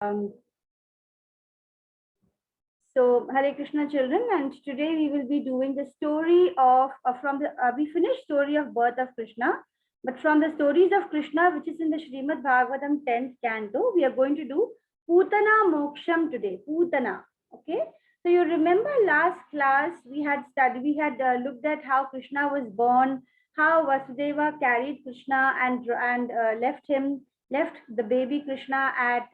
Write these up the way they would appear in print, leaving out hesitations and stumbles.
So, Hare Krishna children, and today we will be doing the story of we finished story of birth of Krishna, but from the stories of Krishna, which is in the Srimad Bhagavatam 10th canto, we are going to do Pootana today. Pootana, okay? So you remember last class we had looked at how Krishna was born, how Vasudeva carried Krishna and left the baby Krishna at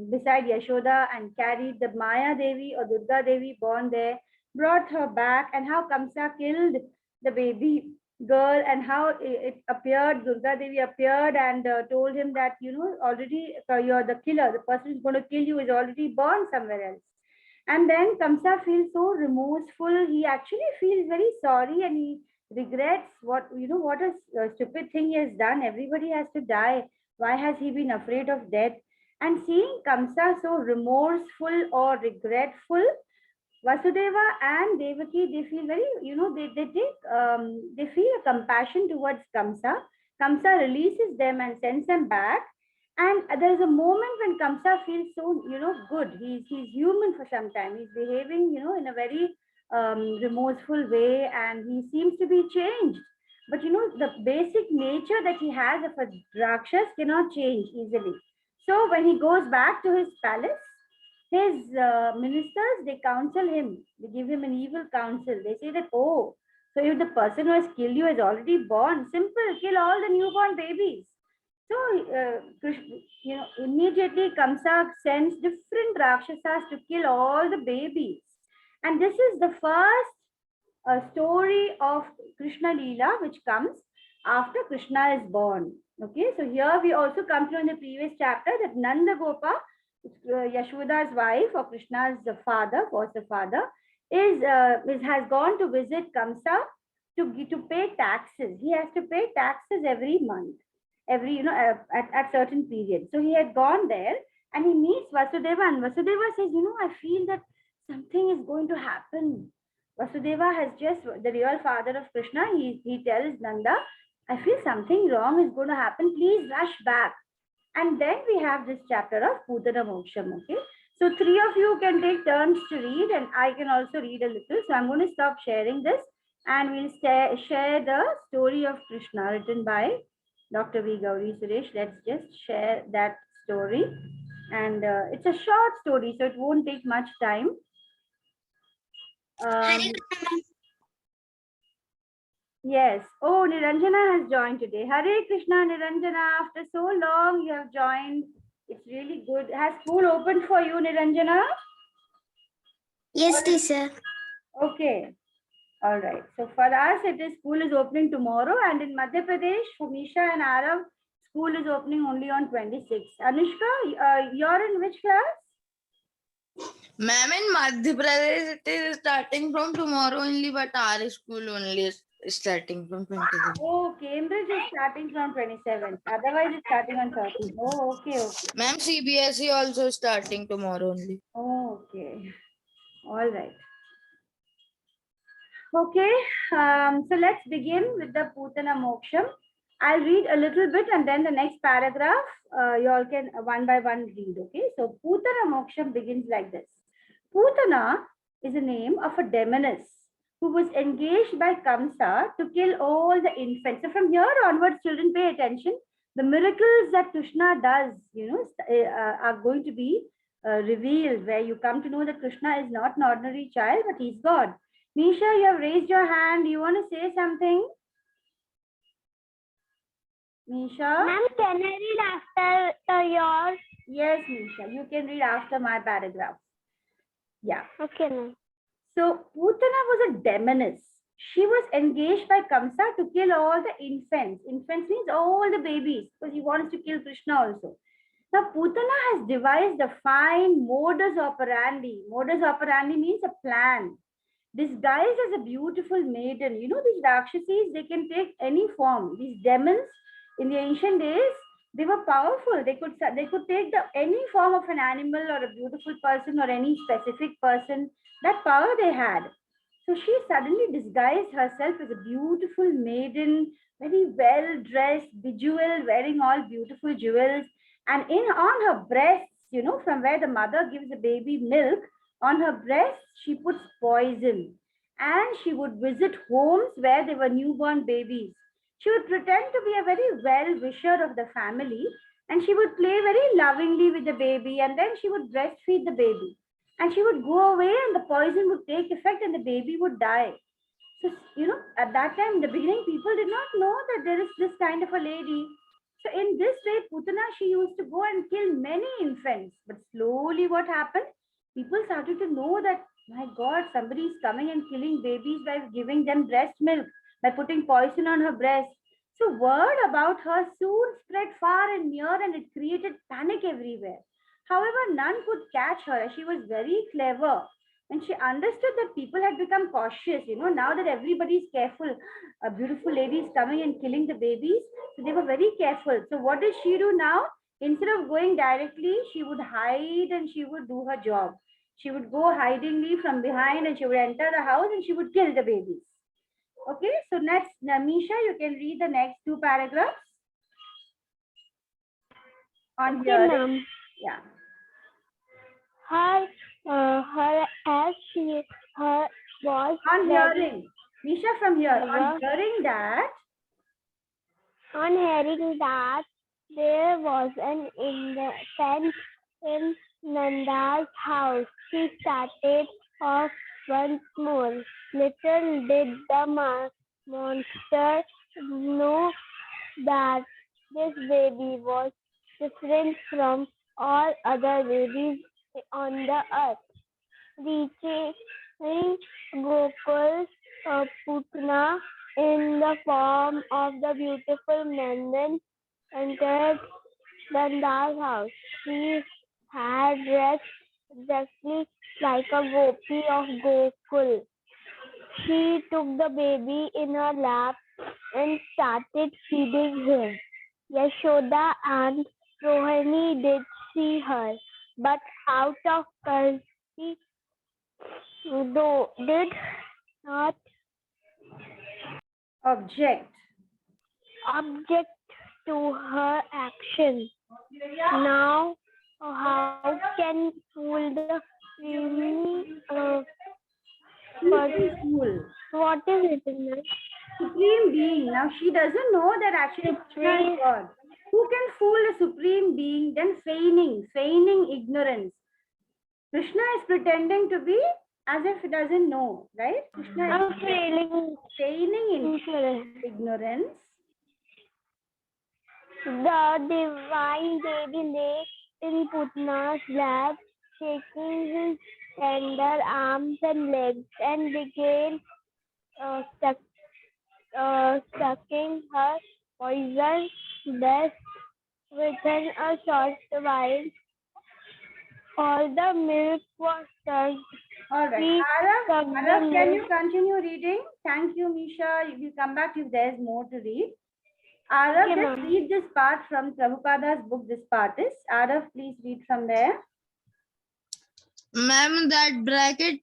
beside Yashoda and carried the Maya Devi or Durga Devi born there, brought her back, and how Kamsa killed the baby girl, and how it appeared, Durga Devi appeared and told him that, already you're the killer, the person who's going to kill you is already born somewhere else. And then Kamsa feels so remorseful. He actually feels very sorry and he regrets what a stupid thing he has done. Everybody has to die. Why has he been afraid of death? And seeing Kamsa so remorseful or regretful, Vasudeva and Devaki, they feel very, they feel a compassion towards Kamsa. Kamsa releases them and sends them back. And there's a moment when Kamsa feels so, good. He's human for some time. He's behaving, in a very remorseful way, and he seems to be changed. But the basic nature that he has of a Rakshas cannot change easily. So when he goes back to his palace, his ministers, they counsel him. They give him an evil counsel. They say that, oh, so if the person who has killed you is already born, simple, kill all the newborn babies. So, immediately Kamsa sends different Rakshasas to kill all the babies. And this is the first story of Krishna leela, which comes after Krishna is born. Okay, so here we also come to in the previous chapter that Nanda Gopa, Yashoda's wife or Krishna's father, foster father, has gone to visit Kamsa to pay taxes. He has to pay taxes every month, at certain periods. So he had gone there and he meets Vasudeva, and Vasudeva says, I feel that something is going to happen. Vasudeva has just, the real father of Krishna, he tells Nanda, I feel something wrong is going to happen. Please rush back. And then we have this chapter of Pootanamoksha. Okay. So three of you can take turns to read, and I can also read a little. So I'm going to stop sharing this, and we'll share the story of Krishna written by Dr. V. Gauri Suresh. Let's just share that story. And it's a short story, so it won't take much time. Yes. Oh, Niranjana has joined today. Hare Krishna, Niranjana. After so long, you have joined. It's really good. Has school opened for you, Niranjana? Yes, teacher. Okay. All right. So for us, school is opening tomorrow, and in Madhya Pradesh, for Misha and Arav, school is opening only on 26th. Anushka, you're in which class? Ma'am, in Madhya Pradesh, it is starting from tomorrow only, but our school only is starting from 27th. Oh, Cambridge is starting from 27th. Otherwise, it's starting on 13th. Oh, okay, okay. Ma'am, CBSE also starting tomorrow only. Oh, okay. All right. Okay, so let's begin with the Pootanamoksha. I'll read a little bit and then the next paragraph, you all can one by one read, okay? So Pootanamoksha begins like this. Pootana is a name of a demoness who was engaged by Kamsa to kill all the infants. So from here onwards, children, pay attention. The miracles that Krishna does, are going to be revealed, where you come to know that Krishna is not an ordinary child, but he's God. Nisha, you have raised your hand. You want to say something? Nisha? Ma'am, can I read after yours? Yes, Nisha. You can read after my paragraph. Yeah. Okay, ma'am. So, Pootana was a demoness. She was engaged by Kamsa to kill all the infants. Infants means all the babies, because he wants to kill Krishna also. Now, Pootana has devised a fine modus operandi. Modus operandi means a plan. Disguised as a beautiful maiden. These Rakshasas, they can take any form. These demons in the ancient days, they were powerful. They could take any form of an animal or a beautiful person or any specific person. That power they had. So she suddenly disguised herself as a beautiful maiden, very well dressed, bejeweled, wearing all beautiful jewels. And on her breasts, from where the mother gives the baby milk, on her breast, she puts poison. And she would visit homes where there were newborn babies. She would pretend to be a very well wisher of the family, and she would play very lovingly with the baby, and then she would breastfeed the baby. And she would go away, and the poison would take effect, and the baby would die. So, at that time, in the beginning, people did not know that there is this kind of a lady. So, in this way, Putana, she used to go and kill many infants. But slowly, what happened? People started to know that, my God, somebody is coming and killing babies by giving them breast milk, by putting poison on her breast. So, word about her soon spread far and near, and it created panic everywhere. However, none could catch her, as she was very clever, and she understood that people had become cautious. Now that everybody is careful, a beautiful lady is coming and killing the babies, so they were very careful. So what did she do now? Instead of going directly, she would hide and she would do her job. She would go hidingly from behind, and she would enter the house and she would kill the babies. Okay, so next, Namisha, you can read the next two paragraphs on Okay, here. ma'am. Yeah. Her as she her was On very hearing. Nisha, from here. On hearing that, on hearing that there was an infant in Nanda's house, she started off once more. Little did the monster know that this baby was different from all other babies on the earth. Reaching Gokul, Pootana in the form of the beautiful maiden entered Nanda's house. She had dressed exactly like a gopi of Gokul. She took the baby in her lap and started feeding him. Yashoda and Rohini did see her, but out of courtesy, though did not object. object to her action. Now, how can fool the Who can fool? what is it in this? Supreme being. Now she doesn't know that actually Krishna is God. Who can fool a supreme being? Then feigning ignorance. Krishna is pretending to be as if he doesn't know, right? Krishna I'm is feigning insurance. ignorance. The divine baby lay in Putana's lap, shaking his tender arms and legs, and began sucking her poison breast. Within a short while, all the milk was turned. All right. Arav, can you continue reading? Thank you, Misha. You will come back if there's more to read. Arav, Okay, just ma'am. read this part from Prabhupada's book. This part is. Arav, please read from there. Ma'am, that bracket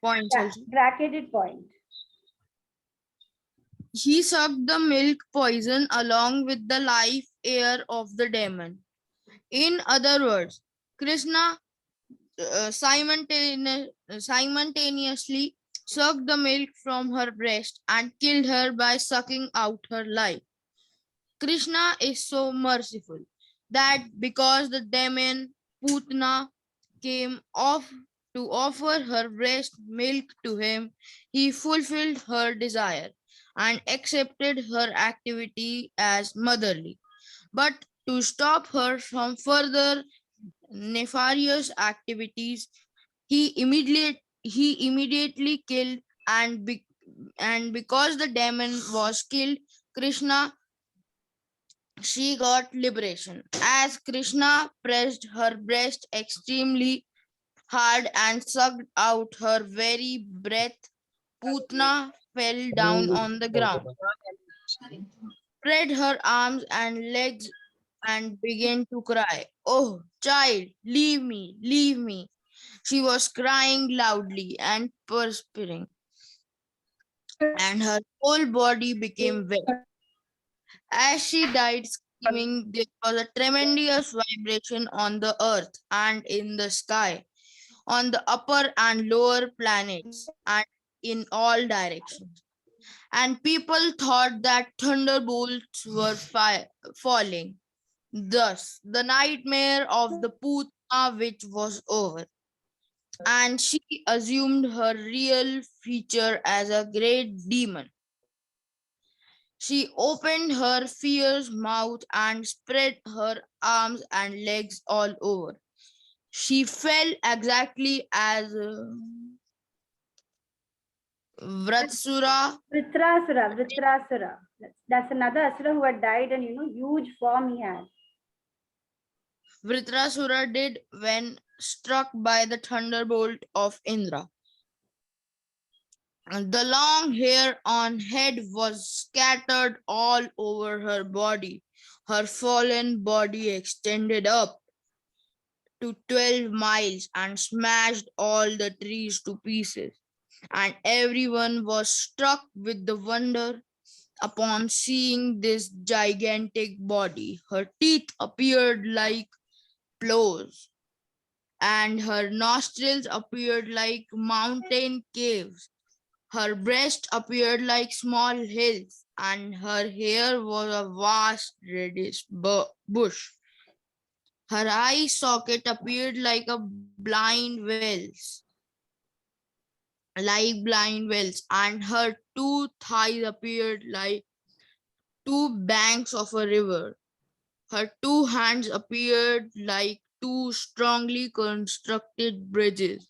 points Yeah, also. bracketed point. He sucked the milk poison along with the life air of the demon. In other words, Krishna simultaneously sucked the milk from her breast and killed her by sucking out her life. Krishna is so merciful that because the demon Pootana came off to offer her breast milk to him, he fulfilled her desire and accepted her activity as motherly. But to stop her from further nefarious activities, he immediately killed and because the demon was killed, she got liberation. As Krishna pressed her breast extremely hard and sucked out her very breath, Putna fell down on the ground, spread her arms and legs, and began to cry. Oh, child, leave me, leave me. She was crying loudly and perspiring, and her whole body became wet. As she died screaming, there was a tremendous vibration on the earth and in the sky, on the upper and lower planets, and in all directions. And people thought that thunderbolts were falling. Thus, the nightmare of the Pootana witch was over, and she assumed her real feature as a great demon. She opened her fierce mouth and spread her arms and legs all over. She fell exactly as Vratsura. Vritrasura. That's another asura who had died, and huge form he had. Vritrasura did when struck by the thunderbolt of Indra. The long hair on head was scattered all over her body. Her fallen body extended up to 12 miles and smashed all the trees to pieces. And everyone was struck with the wonder upon seeing this gigantic body. Her teeth appeared like plows, and her nostrils appeared like mountain caves. Her breast appeared like small hills, and her hair was a vast reddish bush. Her eye socket appeared like blind wells, and her two thighs appeared like two banks of a river. Her two hands appeared like two strongly constructed bridges,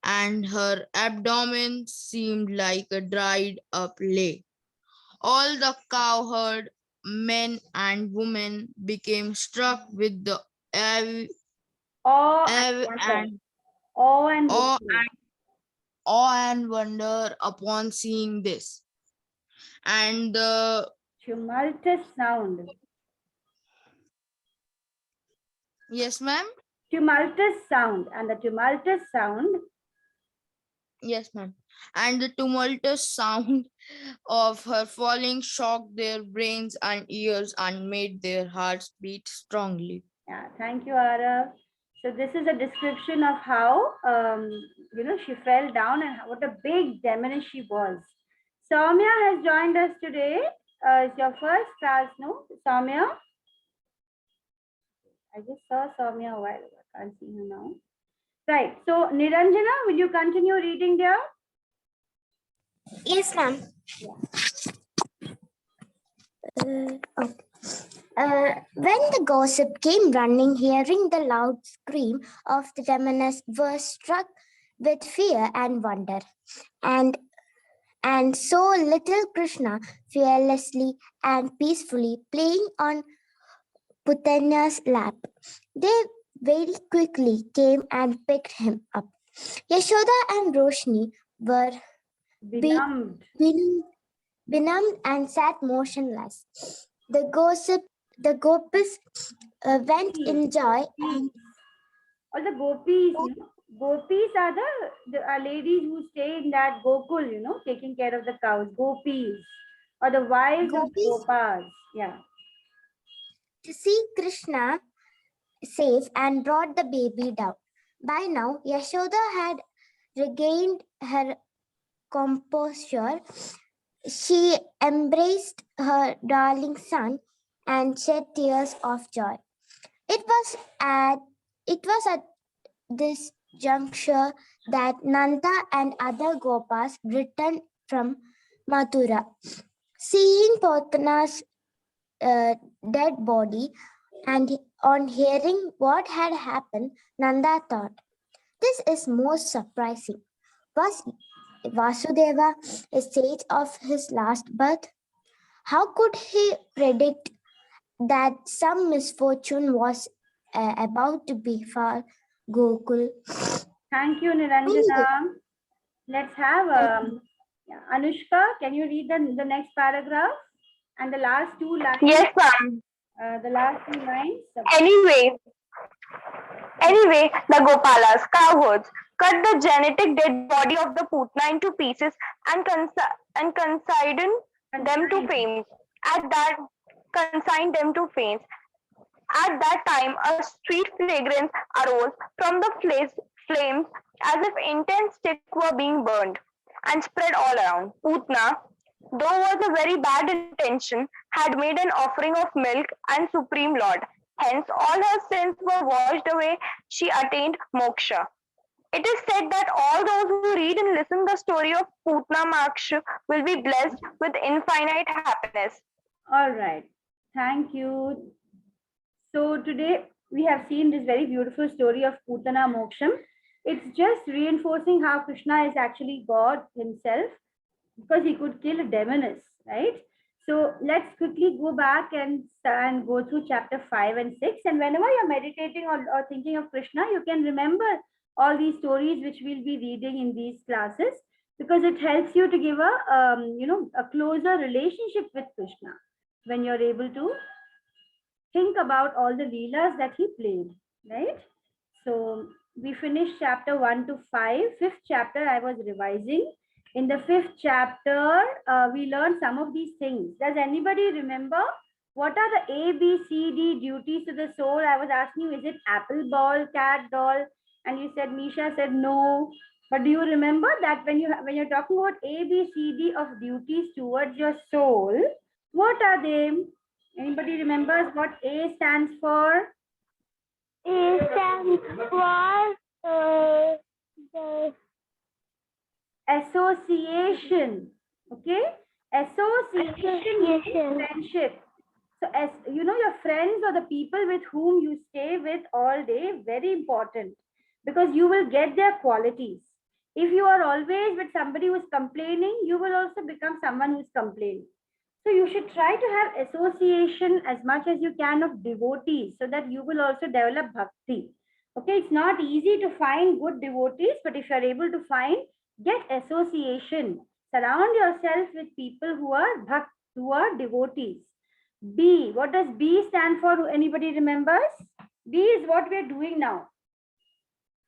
and her abdomen seemed like a dried up lake. All the cowherd men and women became struck with the Awe awe and wonder. and Awe and awe wonder. and wonder upon seeing this. And the Tumultuous sound. yes, ma'am. Tumultuous sound. And the tumultuous sound. Yes, ma'am. And the tumultuous sound of her falling shocked their brains and ears and made their hearts beat strongly. Yeah, thank you, Arav. So this is a description of how she fell down and what a big demoness she was. Soumya has joined us today. It's your first class, no? Soumya? I just saw Soumya a while ago. I can't see her now. Right. So Niranjana, will you continue reading there? Yes, ma'am. When the gossip came running, hearing the loud scream of the demoness, were struck with fear and wonder, and saw little Krishna fearlessly and peacefully playing on Pootana's lap. They very quickly came and picked him up. Yashoda and Roshni were Benumbed. benumbed and sat motionless. The gopis went in joy and All the gopis, gopis are the ladies who stay in that gokul, taking care of the cows. Gopis, or the wives of the gopas. Yeah. to see Krishna safe and brought the baby down. By now, Yashoda had regained her composure. She embraced her darling son and shed tears of joy. It was at this juncture that Nanda and other Gopas returned from Mathura. Seeing Pootana's dead body and on hearing what had happened, Nanda thought, "This is most surprising. Was Vasudeva a stage of his last birth? How could he predict that some misfortune was about to befall Gokul?" Thank you, Niranjana. Let's have Anushka. Can you read the next paragraph and the last two lines? Yes, ma'am. The last two lines. Anyway, the Gopalas, cowherds, cut the genetic dead body of the Putna into pieces and consigned them to fame. At that consigned them to flames. At that time, a sweet fragrance arose from the flames as if intense sticks were being burned and spread all around. Putna, though was a very bad intention, had made an offering of milk and Supreme Lord. Hence, all her sins were washed away. She attained moksha. It is said that all those who read and listen the story of Pootanamoksha will be blessed with infinite happiness. All right. Thank you. So today we have seen this very beautiful story of Pootanamoksha. It's just reinforcing how Krishna is actually God himself because he could kill a demoness, right? So let's quickly go back and go through chapter 5 and 6. And whenever you're meditating or thinking of Krishna, you can remember all these stories which we'll be reading in these classes because it helps you to give a closer relationship with Krishna when you're able to think about all the leelas that he played, right? So we finished chapter 1 to 5. Fifth chapter I was revising. In the fifth chapter, we learned some of these things. Does anybody remember what are the A, B, C, D duties to the soul? I was asking you, is it apple ball, cat doll? And you said, Misha said no. But do you remember that when you're talking about A, B, C, D of duties towards your soul, what are they? Anybody remembers what A stands for? A stands for the Association. Okay? Association means friendship. So as you know, your friends or the people with whom you stay with all day, very important because you will get their qualities. If you are always with somebody who's complaining, you will also become someone who's complaining. So you should try to have association as much as you can of devotees so that you will also develop bhakti. Okay, it's not easy to find good devotees, but if you are able to find, get association. Surround yourself with people who are who are devotees. B, what does B stand for? Anybody remembers? B is what we are doing now.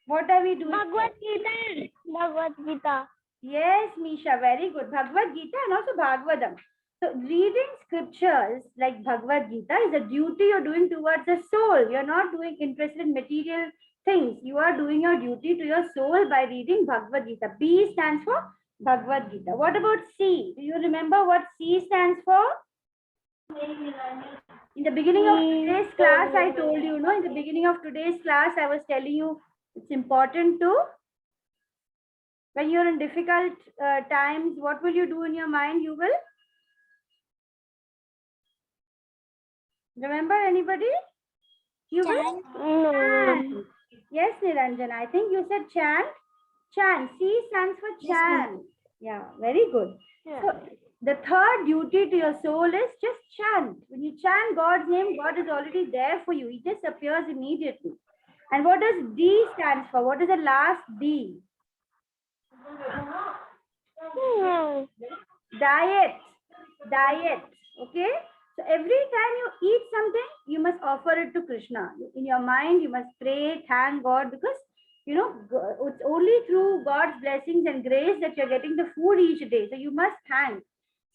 What are we doing? Bhagavad Gita. Bhagavad Gita. Yes, Misha, very good. Bhagavad Gita and also Bhagavatam. So reading scriptures like Bhagavad Gita is a duty you're doing towards the soul. You're not doing interested in material things. You are doing your duty to your soul by reading Bhagavad Gita. B stands for Bhagavad Gita. What about C? Do you remember what C stands for? In the beginning of today's class, I told you, in the beginning of today's class, I was telling you it's important to, when you're in difficult times, what will you do in your mind? You will remember anybody? You will chant. Yes, Niranjan. I think you said chant. Chant. C stands for chant. Yeah, very good. So the third duty to your soul is just chant. When you chant God's name, God is already there for you. He just appears immediately. And what does D stands for? What is the last D? Diet. Diet. Okay. So every time you eat something, you must offer it to Krishna. In your mind, you must pray, thank God, because it's only through God's blessings and grace that you're getting the food each day. So you must thank.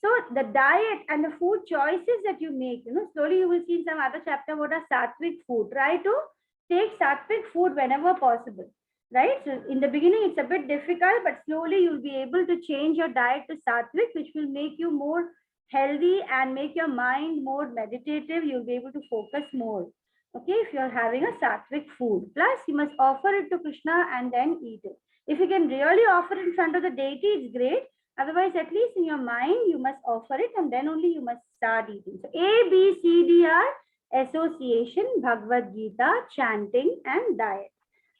So the diet and the food choices that you make, slowly you will see in some other chapter what are sattvic food. Try to take sattvic food whenever possible. Right? So in the beginning, it's a bit difficult, but slowly you'll be able to change your diet to sattvic, which will make you more healthy and make your mind more meditative. You'll be able to focus more. Okay, if you're having a sattvic food. Plus, you must offer it to Krishna and then eat it. If you can really offer it in front of the deity, it's great. Otherwise, at least in your mind, you must offer it and then only you must start eating. So A, B, C, D are association, Bhagavad Gita, chanting, and diet.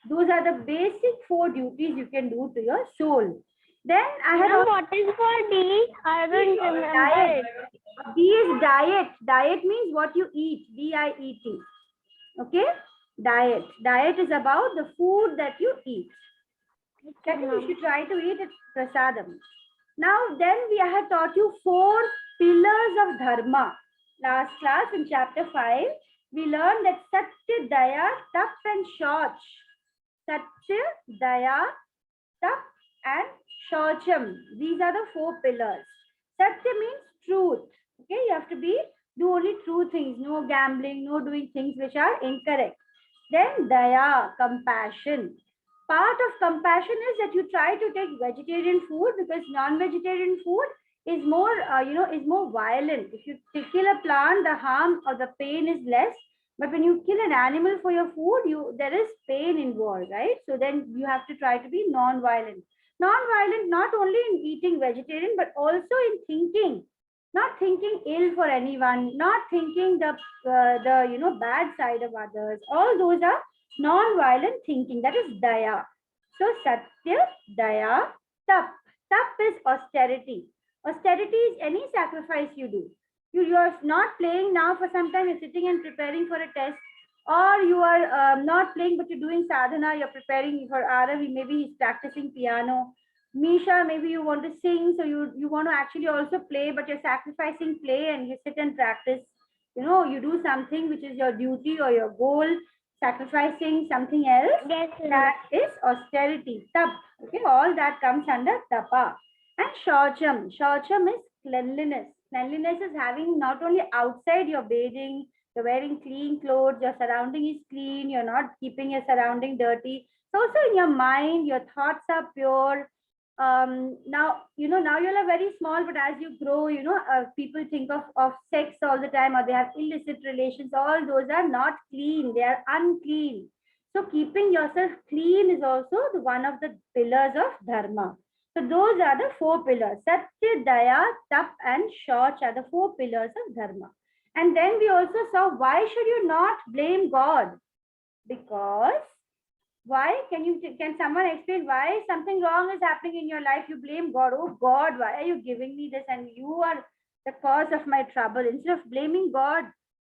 Those are the basic 4 duties you can do to your soul. Then I had what is for D? I don't remember. Diet. D is diet. Diet means what you eat. D-I-E-T. Okay? Diet. Diet is about the food that you eat. Second, you should try to eat it prasadam. Now, then I had taught you 4 pillars of dharma. Last class in chapter 5, we learned that Satya, Daya, Tap and Shauch. Satya, Daya, Tap and Shaucham. These are the 4 pillars. Satya means truth. Okay, you have to be Do only true things, no gambling, no doing things which are incorrect. Then daya, compassion. Part of compassion is that you try to take vegetarian food because non-vegetarian food is more, is more violent. If you kill a plant, the harm or the pain is less. But when you kill an animal for your food, there is pain involved, right? So then you have to try to be non-violent. Non-violent not only in eating vegetarian, but also in thinking. Not thinking ill for anyone, not thinking the bad side of others. All those are non-violent thinking. That is daya. So satya, daya, tap. Tap is austerity. Austerity is any sacrifice you do. You are not playing now for some time. You're sitting and preparing for a test, or you are not playing but you're doing sadhana. You're preparing for Aravi. Maybe he's practicing piano. Misha, maybe you want to sing, so you want to actually also play, but you're sacrificing play and you sit and practice. You do something which is your duty or your goal, sacrificing something else. Yes, That is austerity. Tap. Okay, all that comes under tapa. And shaucham. Shaucham is cleanliness. Cleanliness is having not only outside you're bathing, you're wearing clean clothes, your surrounding is clean, you're not keeping your surrounding dirty. So also in your mind, your thoughts are pure. Now you're very small, but as you grow, people think of sex all the time, or they have illicit relations. All those are not clean, they are unclean. So keeping yourself clean is also one of the pillars of dharma. So those are the four pillars. Satya, daya, tap, and shauch are the four pillars of dharma. And then we also saw, why should you not blame God? Because why? Can someone explain why something wrong is happening in your life? You blame God. Oh God, why are you giving me this? And you are the cause of my trouble. Instead of blaming God,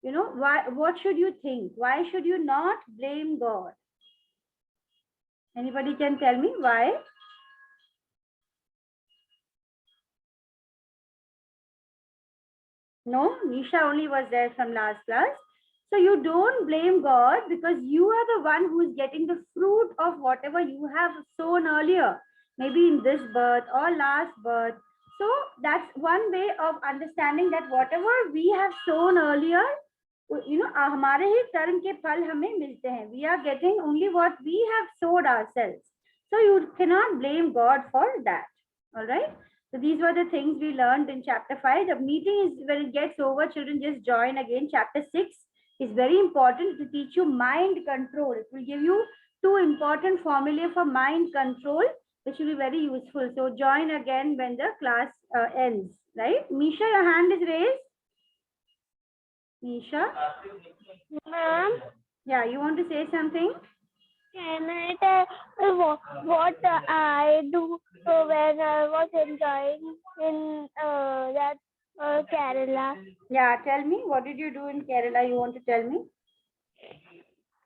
why? What should you think? Why should you not blame God? Anybody can tell me why? No, Nisha only was there from last class. So you don't blame God because you are the one who is getting the fruit of whatever you have sown earlier, maybe in this birth or last birth. So that's one way of understanding that whatever we have sown earlier, हमारे ही कर्म के फल हमें मिलते हैं. We are getting only what we have sowed ourselves. So you cannot blame God for that. All right. So these were the things we learned in chapter 5. The meeting is, when it gets over, children just join again. Chapter 6 is very important to teach you mind control. It will give you 2 important formulae for mind control, which will be very useful. So join again when the class ends, right? Misha, your hand is raised. Misha? ma'am. Yeah, you want to say something? Can I tell what I do when I was enjoying in that Kerala? Yeah, tell me, what did you do in Kerala? You want to tell me?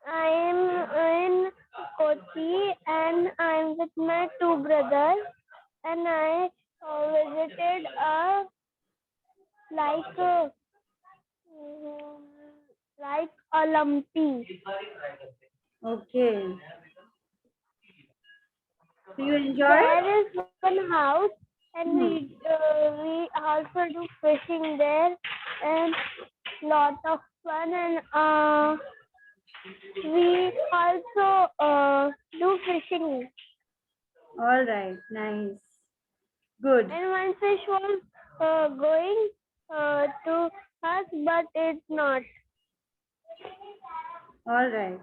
I am in Kochi and I'm with my 2 brothers, and I visited like a lumpy. Okay. So you enjoy? There is one house, and we also do fishing there, and lot of fun. And we also do fishing. All right, nice. Good. And one fish was going to us, but it's not. All right.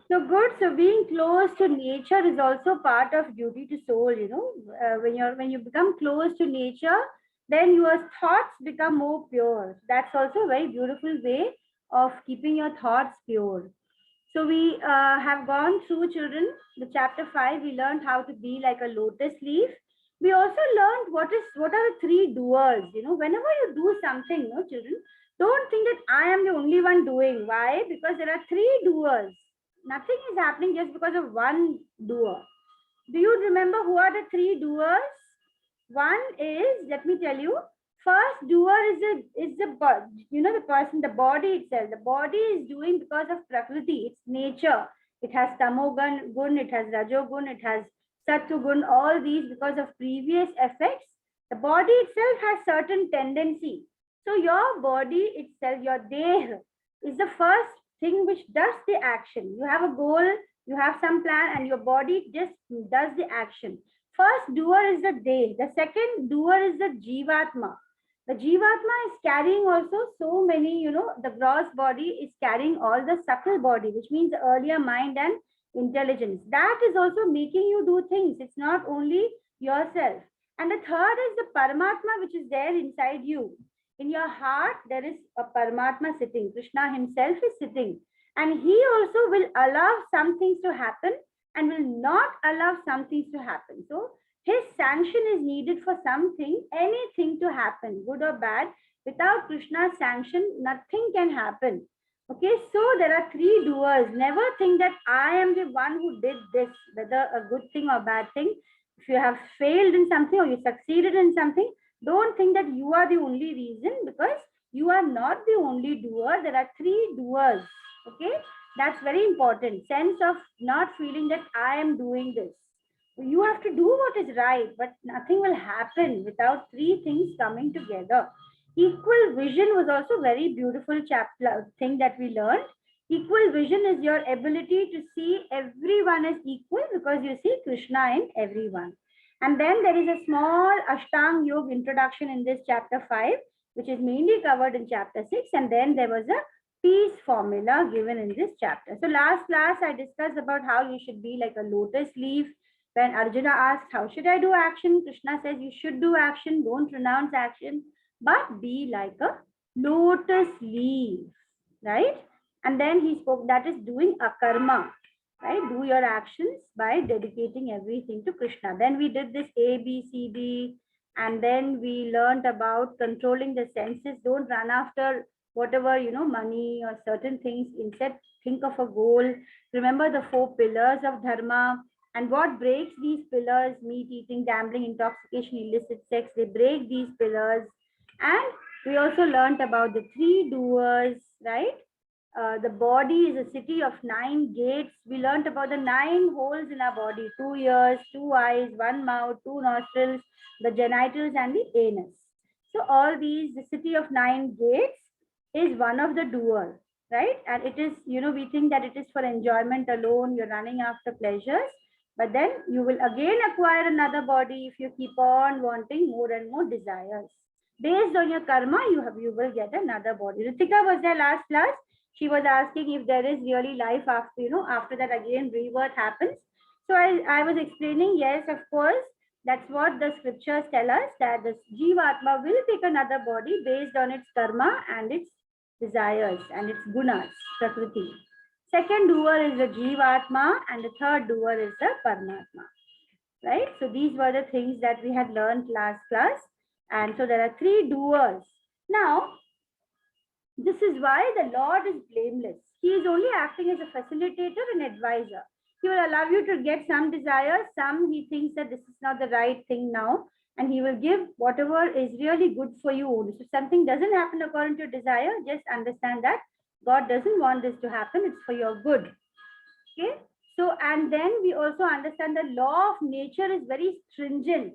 So good. So being close to nature is also part of duty to soul. When you become close to nature, then your thoughts become more pure. That's also a very beautiful way of keeping your thoughts pure. So we have gone through, children, the chapter 5. We learned how to be like a lotus leaf. We also learned what are the 3 doers. Whenever you do something, children, don't think that I am the only one doing. Why? Because there are 3 doers. Nothing is happening just because of one doer. Do you remember who are the 3 doers? One is, let me tell you, first doer is the person, the body itself. The body is doing because of prakriti, it's nature. It has tamogun gun, it has rajogun, it has sattugun, all these because of previous effects. The body itself has certain tendency. So your body itself, your deha, is the first thing which does the action. You have a goal, you have some plan, and your body just does the action. First doer is the deha. The second doer is the jivatma. The jivatma is carrying also so many, the gross body is carrying all the subtle body, which means earlier mind and intelligence. That is also making you do things. It's not only yourself. And the third is the Paramatma, which is there inside you. In your heart, there is a Paramatma sitting. Krishna himself is sitting. And he also will allow some things to happen and will not allow some things to happen. So his sanction is needed for something, anything to happen, good or bad. Without Krishna's sanction, nothing can happen. Okay, so there are three doers. Never think that I am the one who did this, whether a good thing or bad thing. If you have failed in something or you succeeded in something, don't think that you are the only reason, because you are not the only doer. There are three doers. Okay, that's very important. Sense of not feeling that I am doing this. You have to do what is right, but nothing will happen without three things coming together. Equal vision was also very beautiful chapter thing that we learned. Equal vision is your ability to see everyone as equal, because you see Krishna in everyone. And then there is a small Ashtang Yoga introduction in this chapter 5, which is mainly covered in chapter 6. And then there was a peace formula given in this chapter. So last class I discussed about how you should be like a lotus leaf. When Arjuna asked, how should I do action? Krishna says, you should do action, don't renounce action, but be like a lotus leaf, right? And then he spoke, that is doing a karma, right? Do your actions by dedicating everything to Krishna. Then we did this A, B, C, D, and then we learned about controlling the senses. Don't run after whatever, money or certain things. Instead, think of a goal. Remember the 4 pillars of dharma. And what breaks these pillars? Meat eating, gambling, intoxication, illicit sex. They break these pillars. And we also learned about the 3 doers, right? The body is a city of 9 gates. We learned about the 9 holes in our body: 2 ears, 2 eyes, 1 mouth, 2 nostrils, the genitals, and the anus. So all these, the city of 9 gates is one of the doers, right? And it is, we think that it is for enjoyment alone. You're running after pleasures. But then you will again acquire another body if you keep on wanting more and more desires. Based on your karma, you will get another body. Ritika was there last class. She was asking if there is really life after, after that again rebirth happens. So I was explaining, yes, of course, that's what the scriptures tell us, that the Jivatma will take another body based on its karma and its desires and its gunas, prakriti. Second doer is the Jivatma, and the third doer is the Paramatma, right? So these were the things that we had learned last class. And so there are 3 doers. Now, this is why the Lord is blameless. He is only acting as a facilitator and advisor. He will allow you to get some desires, some he thinks that this is not the right thing now, and he will give whatever is really good for you. If something doesn't happen according to your desire, just understand that God doesn't want this to happen. It's for your good. Okay. So, and then we also understand the law of nature is very stringent.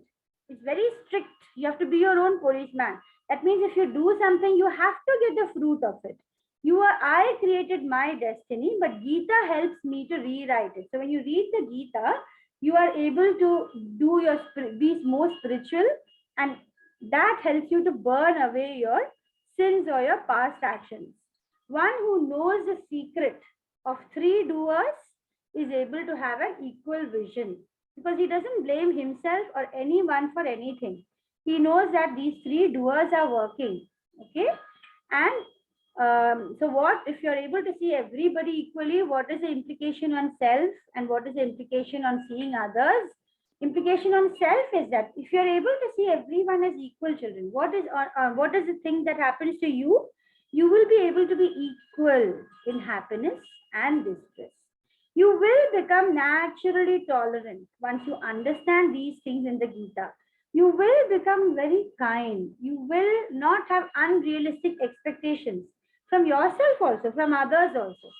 It's very strict. You have to be your own policeman. That means if you do something, you have to get the fruit of it. I created my destiny, but Gita helps me to rewrite it. So when you read the Gita, you are able to be more spiritual, and that helps you to burn away your sins or your past actions. One who knows the secret of 3 doers is able to have an equal vision, because he doesn't blame himself or anyone for anything. He knows that these 3 doers are working. Okay. And so what if you're able to see everybody equally, what is the implication on self and what is the implication on seeing others? Implication on self is that if you're able to see everyone as equal children, what is the thing that happens to you? You will be able to be equal in happiness and distress. You will become naturally tolerant once you understand these things in the Gita. You will become very kind. You will not have unrealistic expectations from yourself also, from others also.